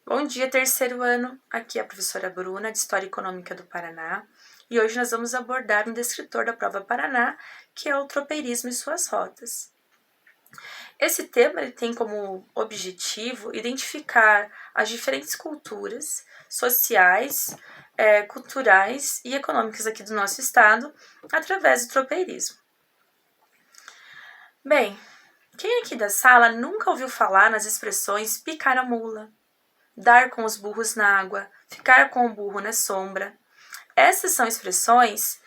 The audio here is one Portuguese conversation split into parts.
Bom dia, terceiro ano. Aqui é a professora Bruna, de História Econômica do Paraná. E hoje nós vamos abordar um descritor da prova Paraná, que é o tropeirismo e suas rotas. Esse tema ele tem como objetivo identificar as diferentes culturas sociais, culturais e econômicas aqui do nosso estado através do tropeirismo. Bem, quem aqui da sala nunca ouviu falar nas expressões picar a mula, dar com os burros na água, ficar com o burro na sombra? Essas são expressões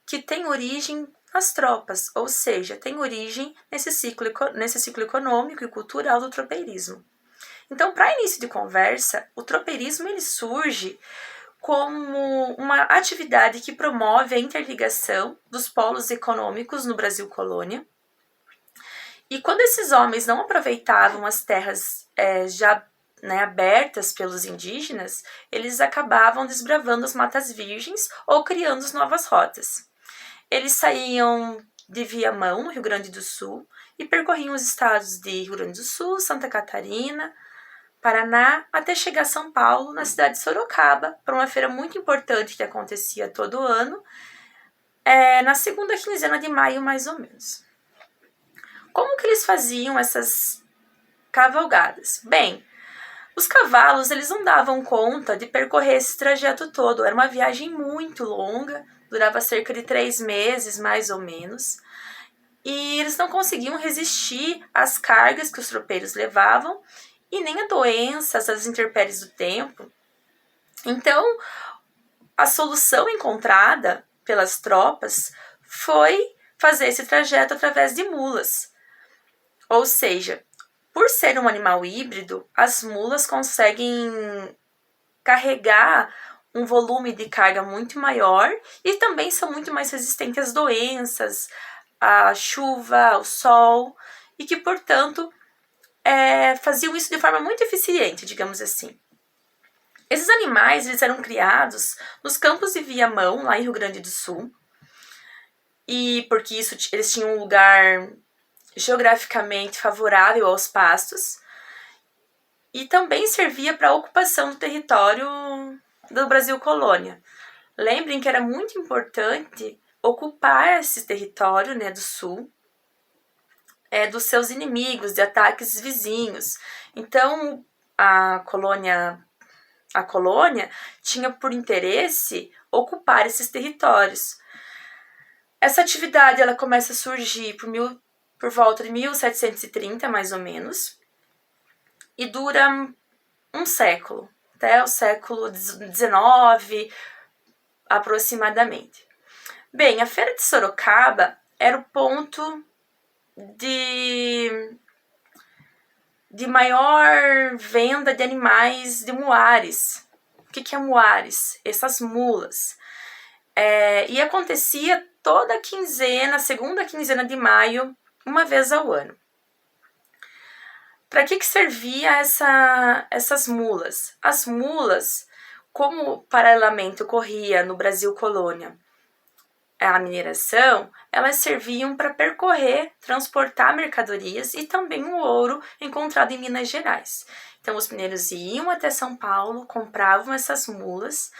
que têm origem nas tropas, ou seja, têm origem nesse ciclo econômico e cultural do tropeirismo. Então, para início de conversa, o tropeirismo ele surge como uma atividade que promove a interligação dos polos econômicos no Brasil colônia. E quando esses homens não aproveitavam as terras já abertas pelos indígenas, eles acabavam desbravando as matas virgens ou criando novas rotas. Eles saíam de Viamão, no Rio Grande do Sul, e percorriam os estados de Rio Grande do Sul, Santa Catarina, Paraná, até chegar a São Paulo, na cidade de Sorocaba, para uma feira muito importante que acontecia todo ano, na segunda quinzena de maio, mais ou menos. Como que eles faziam essas cavalgadas? Bem, os cavalos eles não davam conta de percorrer esse trajeto todo. Era uma viagem muito longa, durava cerca de 3 meses, mais ou menos. E eles não conseguiam resistir às cargas que os tropeiros levavam e nem a doenças, às intempéries do tempo. Então, a solução encontrada pelas tropas foi fazer esse trajeto através de mulas. Ou seja, por ser um animal híbrido, as mulas conseguem carregar um volume de carga muito maior e também são muito mais resistentes às doenças, à chuva, ao sol, e que, portanto, faziam isso de forma muito eficiente, digamos assim. Esses animais eles eram criados nos campos de Viamão, lá em Rio Grande do Sul, e porque eles tinham um lugar geograficamente favorável aos pastos, e também servia para a ocupação do território do Brasil colônia. Lembrem que era muito importante ocupar esse território do sul dos seus inimigos, de ataques vizinhos. Então, a colônia tinha por interesse ocupar esses territórios. Essa atividade ela começa a surgir por volta de 1730, mais ou menos, e dura um século, até o século XIX, aproximadamente. Bem, a Feira de Sorocaba era o ponto de maior venda de animais de muares. O que é muares? Essas mulas. E acontecia toda a quinzena, segunda quinzena de maio, uma vez ao ano. Para que servia essas mulas? As mulas, como paralelamente ocorria no Brasil colônia a mineração, elas serviam para percorrer, transportar mercadorias e também o ouro encontrado em Minas Gerais. Então, os mineiros iam até São Paulo, compravam essas mulas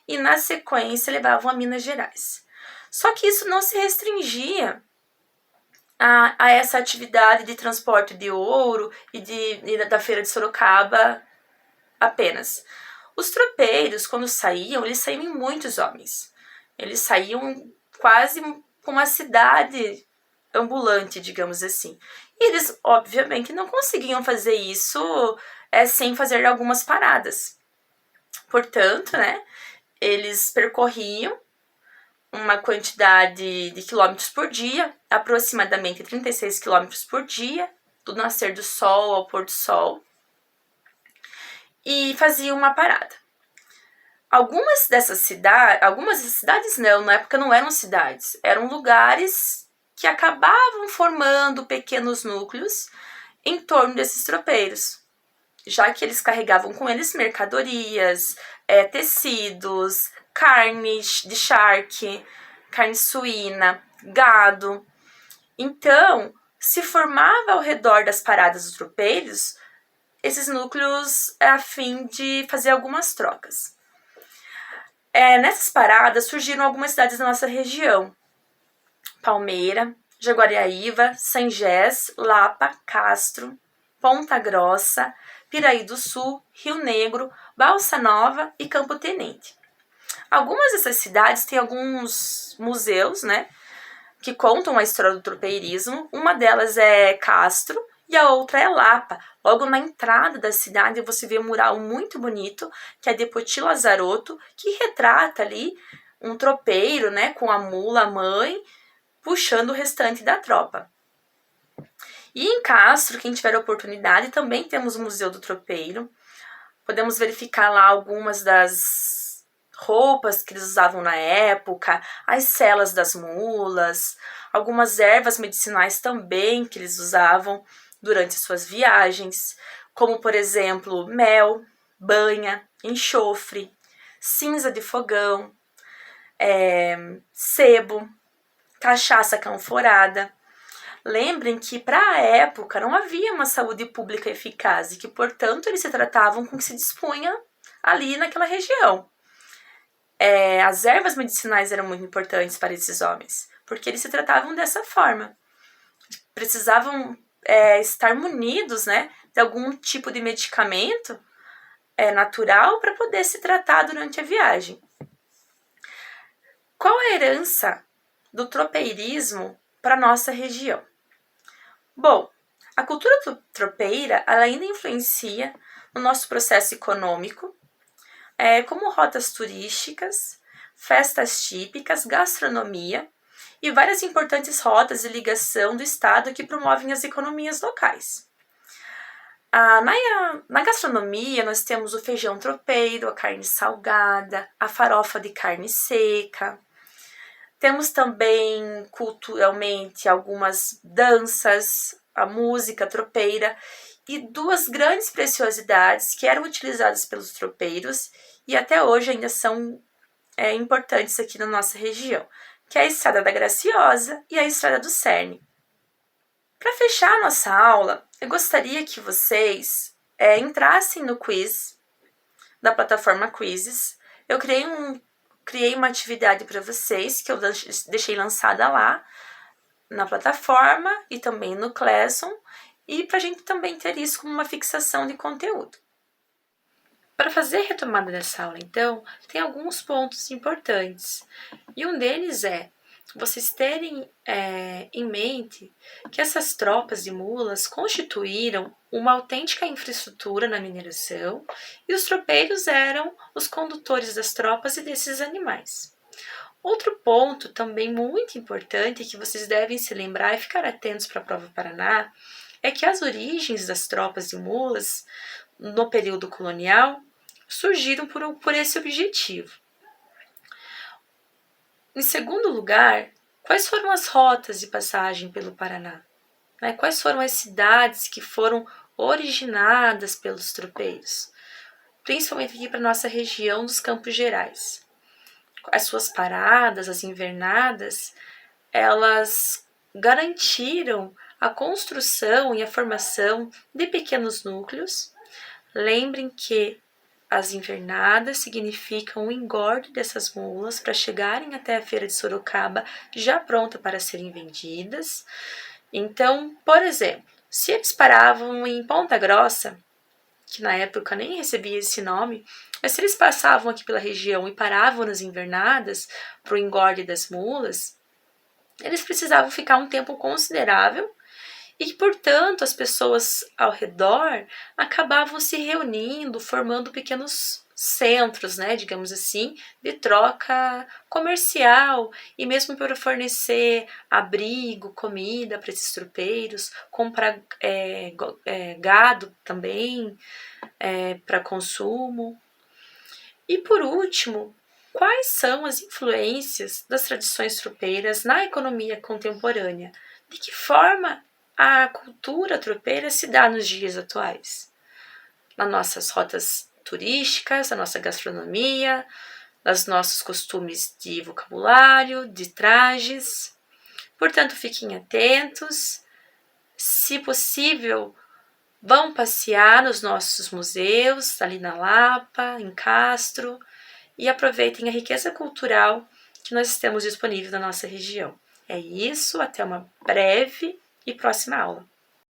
e, na sequência, levavam a Minas Gerais. Só que isso não se restringia a essa atividade de transporte de ouro e da Feira de Sorocaba apenas. Os tropeiros, quando saíam, eles saíam em muitos homens. Eles saíam quase com uma cidade ambulante, digamos assim. E eles, obviamente, não conseguiam fazer isso sem fazer algumas paradas. Portanto, eles percorriam uma quantidade de quilômetros por dia, aproximadamente 36 quilômetros por dia, do nascer do sol ao pôr do sol, e faziam uma parada. Algumas dessas cidades não, na época não eram cidades, eram lugares que acabavam formando pequenos núcleos em torno desses tropeiros, já que eles carregavam com eles mercadorias, tecidos, carne de charque, carne suína, gado. Então, se formava ao redor das paradas dos tropeiros esses núcleos a fim de fazer algumas trocas. Nessas paradas surgiram algumas cidades da nossa região: Palmeira, Jaguariaíva, Sangés, Lapa, Castro, Ponta Grossa, Piraí do Sul, Rio Negro, Balsa Nova e Campo Tenente. Algumas dessas cidades têm alguns museus, né, que contam a história do tropeirismo. Uma delas é Castro e a outra é Lapa. Logo na entrada da cidade você vê um mural muito bonito, que é de Poti Lazarotto, que retrata ali um tropeiro, né, com a mula mãe, puxando o restante da tropa. E em Castro, quem tiver oportunidade, também temos o Museu do Tropeiro. Podemos verificar lá algumas das roupas que eles usavam na época, as selas das mulas, algumas ervas medicinais também que eles usavam durante suas viagens, como, por exemplo, mel, banha, enxofre, cinza de fogão, sebo, cachaça canforada. Lembrem que, para a época, não havia uma saúde pública eficaz e que, portanto, eles se tratavam com o que se dispunha ali naquela região. As ervas medicinais eram muito importantes para esses homens, porque eles se tratavam dessa forma. Precisavam estar munidos, né, de algum tipo de medicamento natural para poder se tratar durante a viagem. Qual a herança do tropeirismo para a nossa região? Bom, a cultura tropeira ela ainda influencia no nosso processo econômico, como rotas turísticas, festas típicas, gastronomia e várias importantes rotas de ligação do estado que promovem as economias locais. Na gastronomia, nós temos o feijão tropeiro, a carne salgada, a farofa de carne seca. Temos também, culturalmente, algumas danças, a música tropeira e duas grandes preciosidades que eram utilizadas pelos tropeiros e até hoje ainda são importantes aqui na nossa região, que é a Estrada da Graciosa e a Estrada do Cerne. Para fechar a nossa aula, eu gostaria que vocês entrassem no quiz da plataforma Quizzes. Eu criei uma atividade para vocês que eu deixei lançada lá na plataforma e também no Classroom, e para a gente também ter isso como uma fixação de conteúdo. Para fazer a retomada dessa aula, então, tem alguns pontos importantes. E um deles é vocês terem em mente que essas tropas de mulas constituíram uma autêntica infraestrutura na mineração e os tropeiros eram os condutores das tropas e desses animais. Outro ponto também muito importante que vocês devem se lembrar e ficar atentos para a prova Paraná é que as origens das tropas de mulas no período colonial surgiram por esse objetivo. Em segundo lugar, quais foram as rotas de passagem pelo Paraná? Quais foram as cidades que foram originadas pelos tropeiros? Principalmente aqui para a nossa região dos Campos Gerais. As suas paradas, as invernadas, elas garantiram a construção e a formação de pequenos núcleos. Lembrem que as invernadas significam o engorde dessas mulas para chegarem até a feira de Sorocaba já pronta para serem vendidas. Então, por exemplo, se eles paravam em Ponta Grossa, que na época nem recebia esse nome, mas se eles passavam aqui pela região e paravam nas invernadas para o engorde das mulas, eles precisavam ficar um tempo considerável e, portanto, as pessoas ao redor acabavam se reunindo, formando pequenos centros, digamos assim, de troca comercial e mesmo para fornecer abrigo, comida para esses tropeiros, comprar gado também para consumo. E, por último, quais são as influências das tradições tropeiras na economia contemporânea? De que forma a cultura tropeira se dá nos dias atuais? Nas nossas rotas turísticas, na nossa gastronomia, nos nossos costumes de vocabulário, de trajes. Portanto, fiquem atentos. Se possível, Vão passear nos nossos museus, ali na Lapa, em Castro, e aproveitem a riqueza cultural que nós temos disponível na nossa região. É isso, até uma breve e próxima aula.